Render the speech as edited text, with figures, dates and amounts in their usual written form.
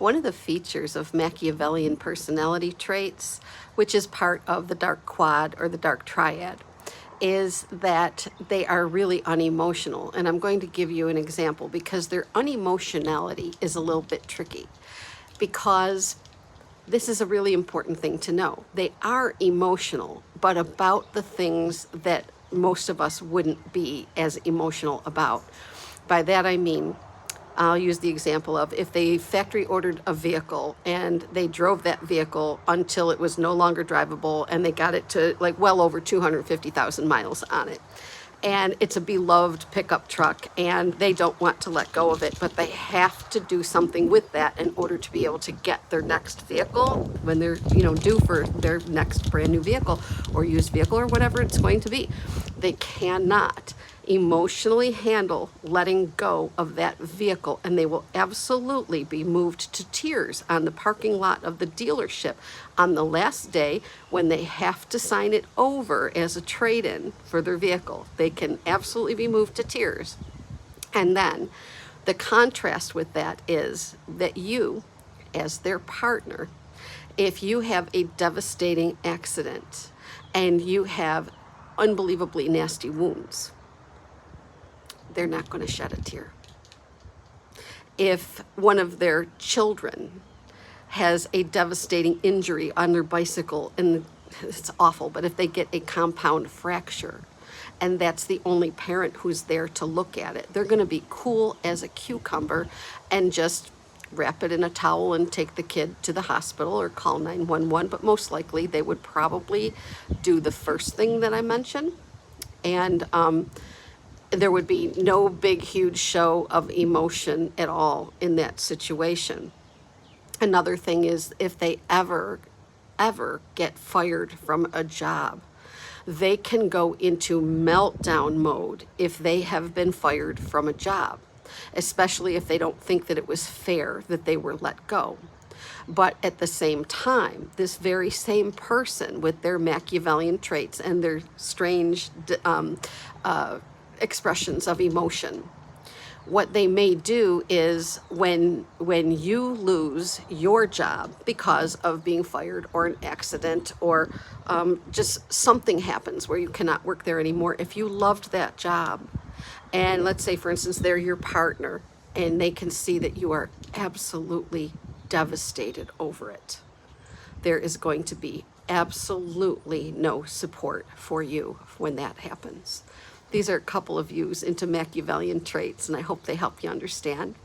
One of the features of Machiavellian personality traits, which is part of the dark quad or the dark triad, is that they are really unemotional. And I'm going to give you an example because their unemotionality is a little bit tricky, because this is a really important thing to know. They are emotional, but about the things that most of us wouldn't be as emotional about. By that I mean, I'll use the example of if they factory ordered a vehicle and they drove that vehicle until it was no longer drivable and they got it to like well over 250,000 miles on it. And it's a beloved pickup truck and they don't want to let go of it, but they have to do something with that in order to be able to get their next vehicle when they're, due for their next brand new vehicle or used vehicle or whatever it's going to be. They cannot emotionally handle letting go of that vehicle, and they will absolutely be moved to tears on the parking lot of the dealership on the last day when they have to sign it over as a trade-in for their vehicle. They can absolutely be moved to tears. And then the contrast with that is that you, as their partner, if you have a devastating accident and you have unbelievably nasty wounds, they're not going to shed a tear. If one of their children has a devastating injury on their bicycle, and it's awful, but if they get a compound fracture and that's the only parent who's there to look at it, they're going to be cool as a cucumber and just wrap it in a towel and take the kid to the hospital or call 911. But most likely they would probably do the first thing that I mentioned. And there would be no big, huge show of emotion at all in that situation. Another thing is if they ever get fired from a job, they can go into meltdown mode if they have been fired from a job, especially if they don't think that it was fair that they were let go. But at the same time, this very same person with their Machiavellian traits and their strange expressions of emotion, what they may do is when you lose your job because of being fired or an accident or just something happens where you cannot work there anymore, if you loved that job, and let's say, for instance, they're your partner and they can see that you are absolutely devastated over it, there is going to be absolutely no support for you when that happens. These are a couple of views into Machiavellian traits, and I hope they help you understand.